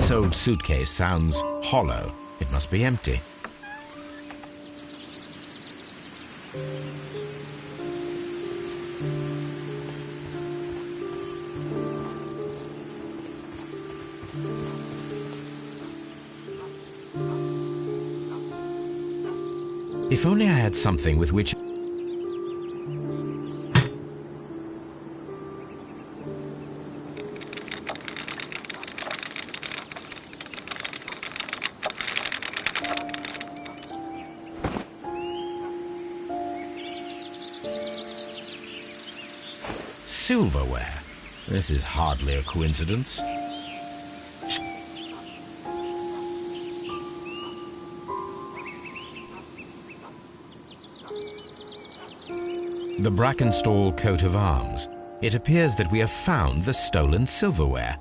This old suitcase sounds hollow. It must be empty. If only I had something with which... Silverware. This is hardly a coincidence. The Brackenstall coat of arms. It appears that we have found the stolen silverware.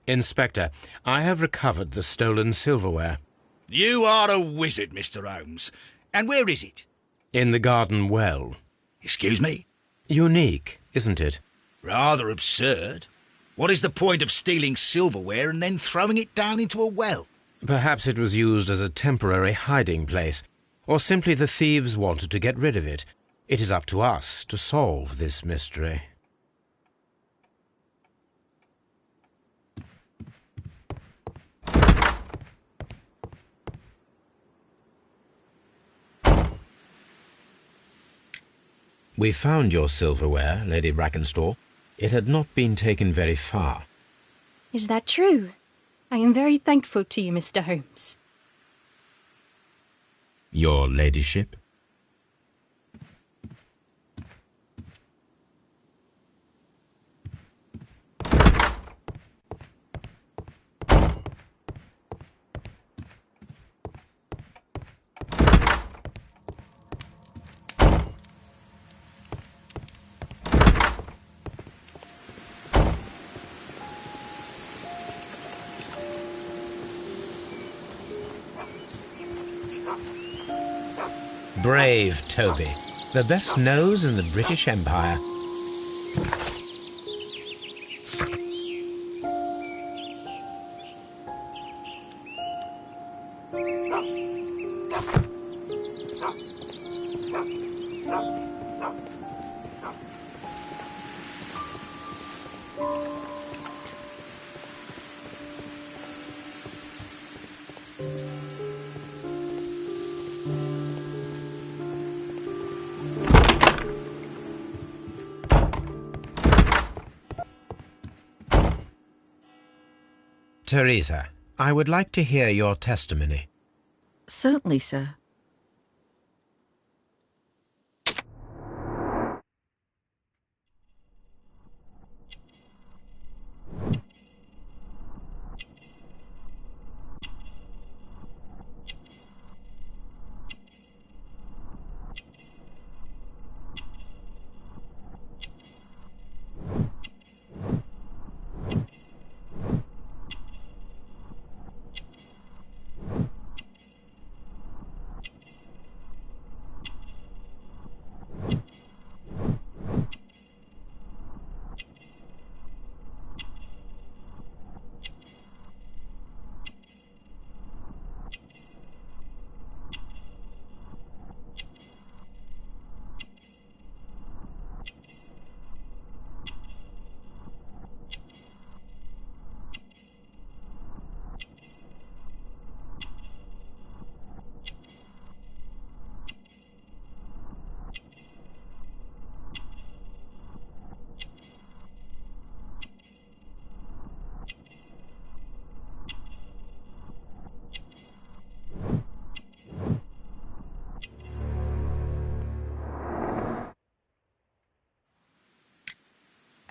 Inspector, I have recovered the stolen silverware. You are a wizard, Mr. Holmes. And where is it? In the garden well. Excuse me? Unique, isn't it? Rather absurd. What is the point of stealing silverware and then throwing it down into a well? Perhaps it was used as a temporary hiding place, or simply the thieves wanted to get rid of it. It is up to us to solve this mystery. We found your silverware, Lady Brackenstall. It had not been taken very far. Is that true? I am very thankful to you, Mr. Holmes. Your ladyship? Brave Toby, the best nose in the British Empire. Teresa, I would like to hear your testimony. Certainly, sir.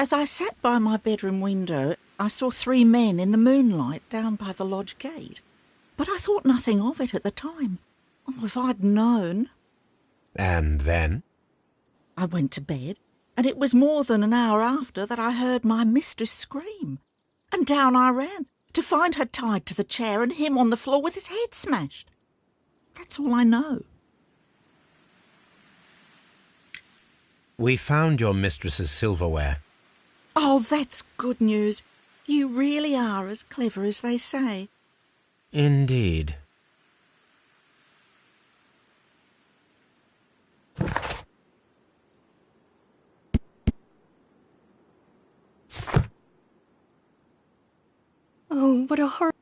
As I sat by my bedroom window, I saw 3 men in the moonlight down by the lodge gate. But I thought nothing of it at the time. Oh, if I'd known. And then? I went to bed, and it was more than an hour after that I heard my mistress scream. And down I ran, to find her tied to the chair and him on the floor with his head smashed. That's all I know. We found your mistress's silverware. Oh, that's good news. You really are as clever as they say. Indeed. Oh, what a horror.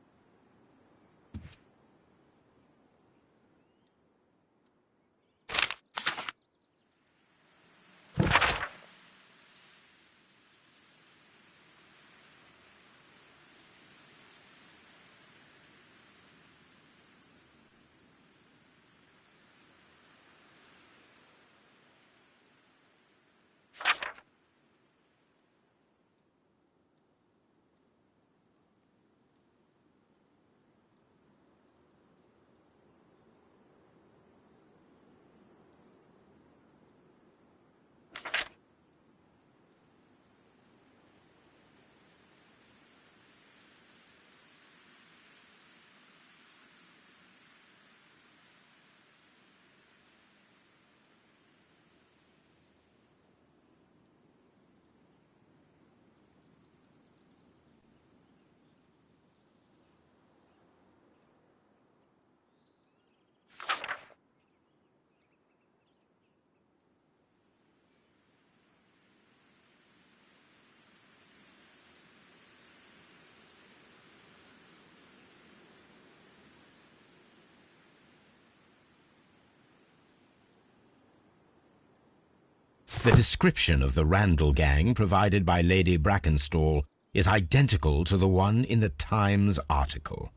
The description of the Randall gang provided by Lady Brackenstall is identical to the one in the Times article.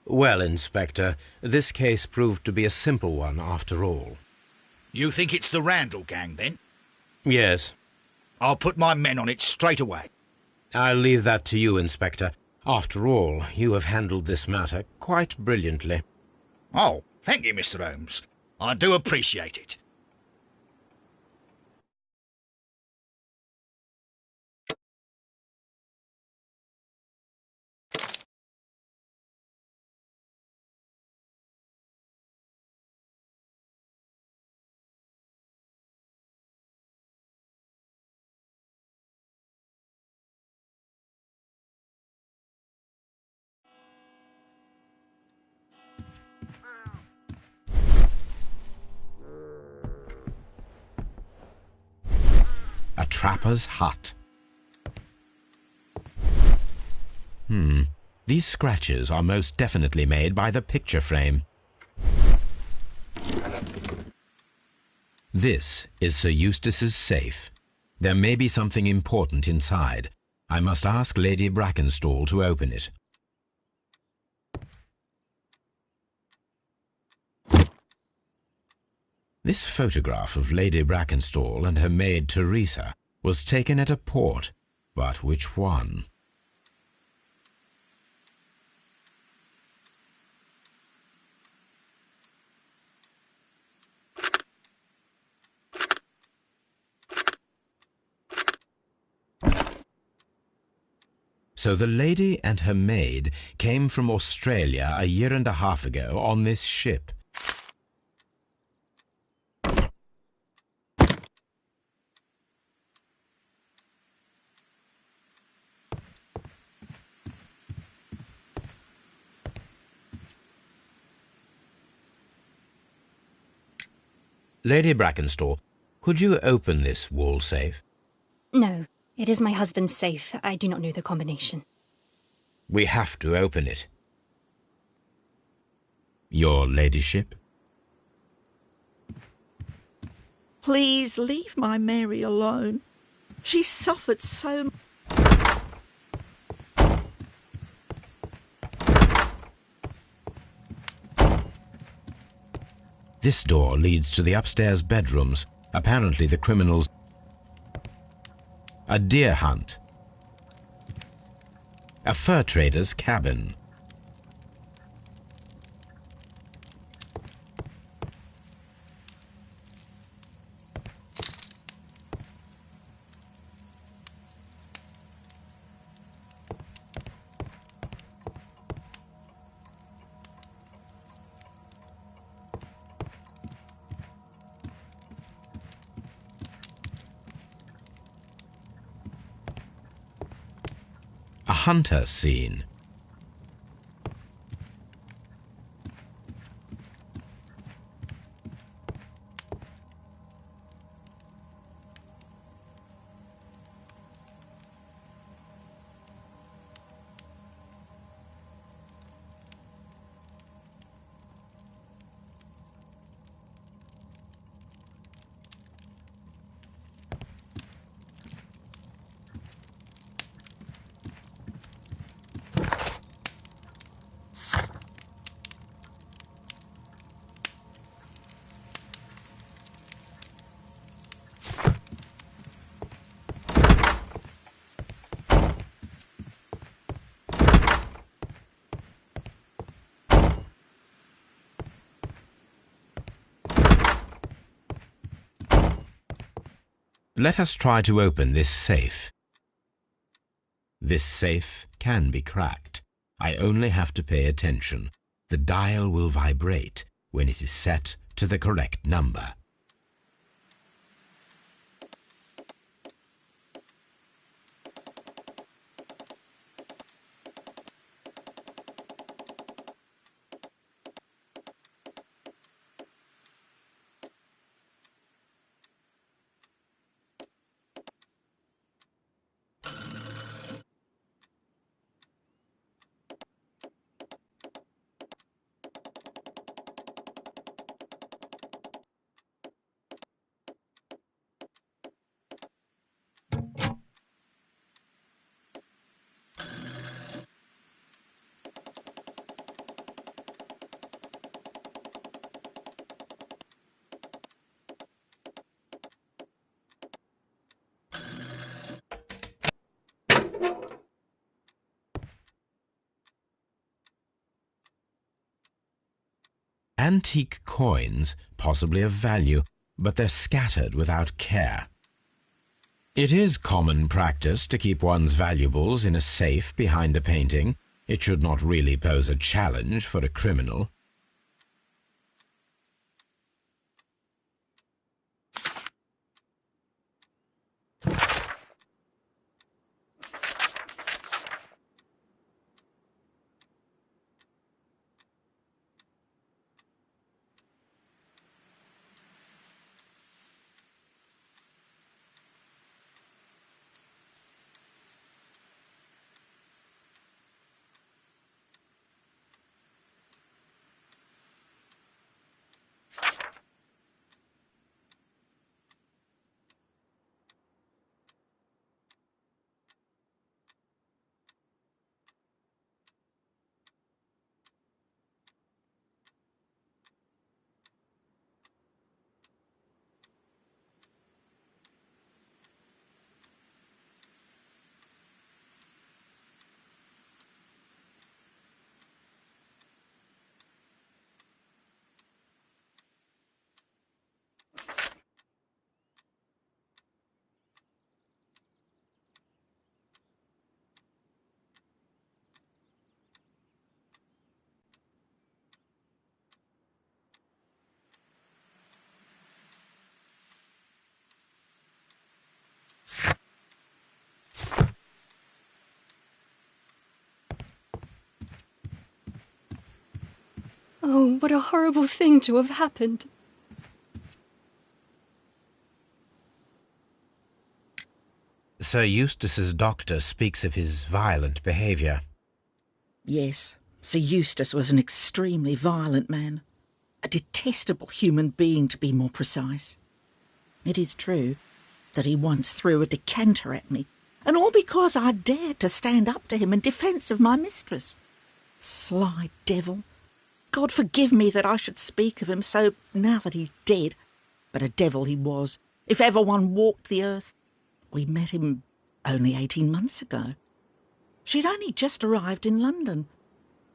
Well, Inspector, this case proved to be a simple one after all. You think it's the Randall gang, then? Yes. I'll put my men on it straight away. I'll leave that to you, Inspector. After all, you have handled this matter quite brilliantly. Oh, thank you, Mr. Holmes. I do appreciate it. A trapper's hut. These scratches are most definitely made by the picture frame. This is Sir Eustace's safe. There may be something important inside. I must ask Lady Brackenstall to open it. This photograph of Lady Brackenstall and her maid Teresa was taken at a port, but which one? So the lady and her maid came from Australia a year and a half ago on this ship. Lady Brackenstall, could you open this wall safe? No, it is my husband's safe. I do not know the combination. We have to open it. Your ladyship? Please leave my Mary alone. She suffered so much. This door leads to the upstairs bedrooms, apparently the criminals. A deer hunt. A fur trader's cabin. A hunter scene. Let us try to open this safe. This safe can be cracked. I only have to pay attention. The dial will vibrate when it is set to the correct number. Antique coins, possibly of value, but they're scattered without care. It is common practice to keep one's valuables in a safe behind a painting. It should not really pose a challenge for a criminal. Oh, what a horrible thing to have happened. Sir Eustace's doctor speaks of his violent behaviour. Yes, Sir Eustace was an extremely violent man. A detestable human being, to be more precise. It is true that he once threw a decanter at me, and all because I dared to stand up to him in defence of my mistress. Sly devil. God forgive me that I should speak of him so now that he's dead. But a devil he was, if ever one walked the earth. We met him only 18 months ago. She'd only just arrived in London.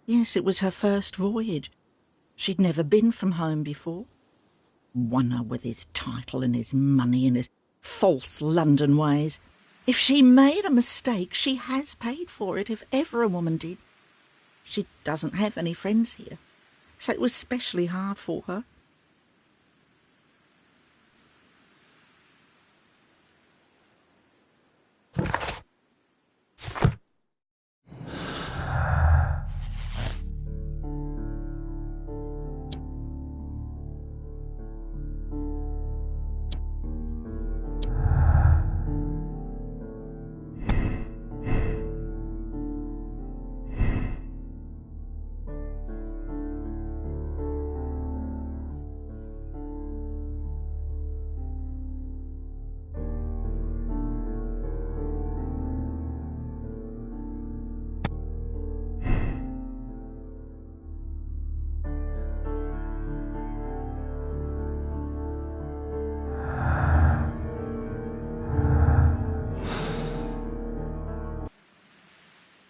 Yes, it was her first voyage. She'd never been from home before. Wonder with his title and his money and his false London ways. If she made a mistake, she has paid for it, if ever a woman did. She doesn't have any friends here, so it was specially hard for her.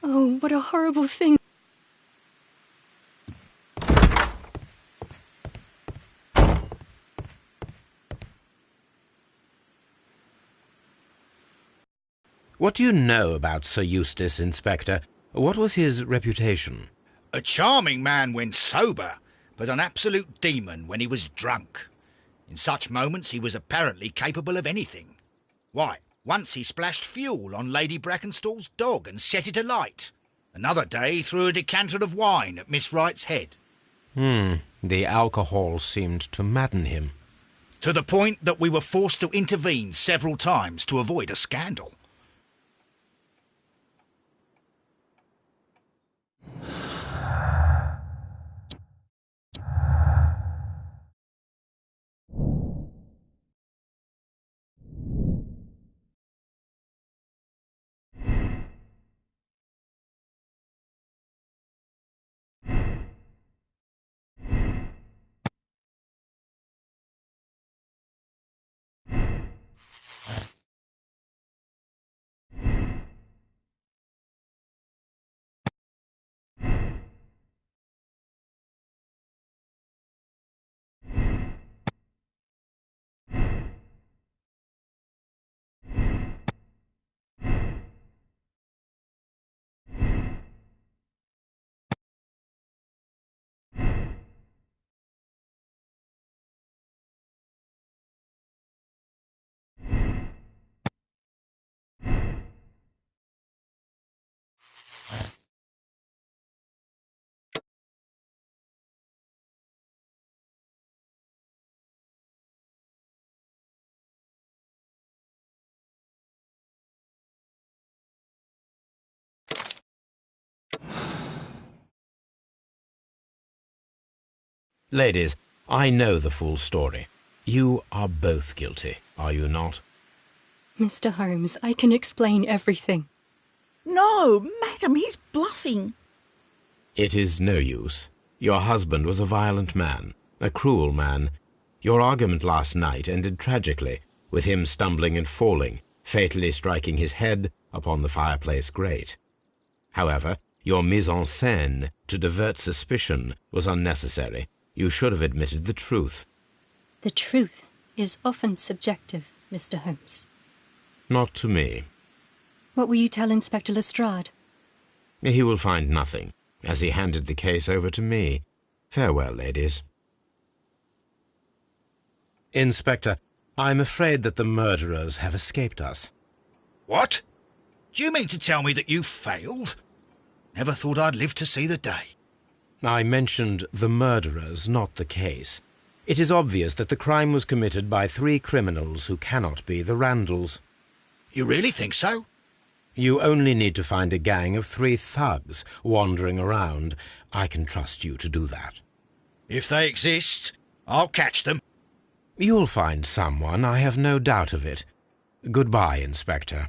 Oh, what a horrible thing. What do you know about Sir Eustace, Inspector? What was his reputation? A charming man when sober, but an absolute demon when he was drunk. In such moments he was apparently capable of anything. Why, once he splashed fuel on Lady Brackenstall's dog and set it alight. Another day he threw a decanter of wine at Miss Wright's head. The alcohol seemed to madden him. To the point that we were forced to intervene several times to avoid a scandal. Ladies, I know the full story. You are both guilty, are you not? Mr. Holmes, I can explain everything. No, madam, he's bluffing. It is no use. Your husband was a violent man, a cruel man. Your argument last night ended tragically, with him stumbling and falling, fatally striking his head upon the fireplace grate. However, your mise en scène to divert suspicion was unnecessary. You should have admitted the truth. The truth is often subjective, Mr. Holmes. Not to me. What will you tell Inspector Lestrade? He will find nothing, as he handed the case over to me. Farewell, ladies. Inspector, I'm afraid that the murderers have escaped us. What? Do you mean to tell me that you failed? Never thought I'd live to see the day. I mentioned the murderers, not the case. It is obvious that the crime was committed by 3 criminals who cannot be the Randalls. You really think so? You only need to find a gang of 3 thugs wandering around. I can trust you to do that. If they exist, I'll catch them. You'll find someone, I have no doubt of it. Goodbye, Inspector.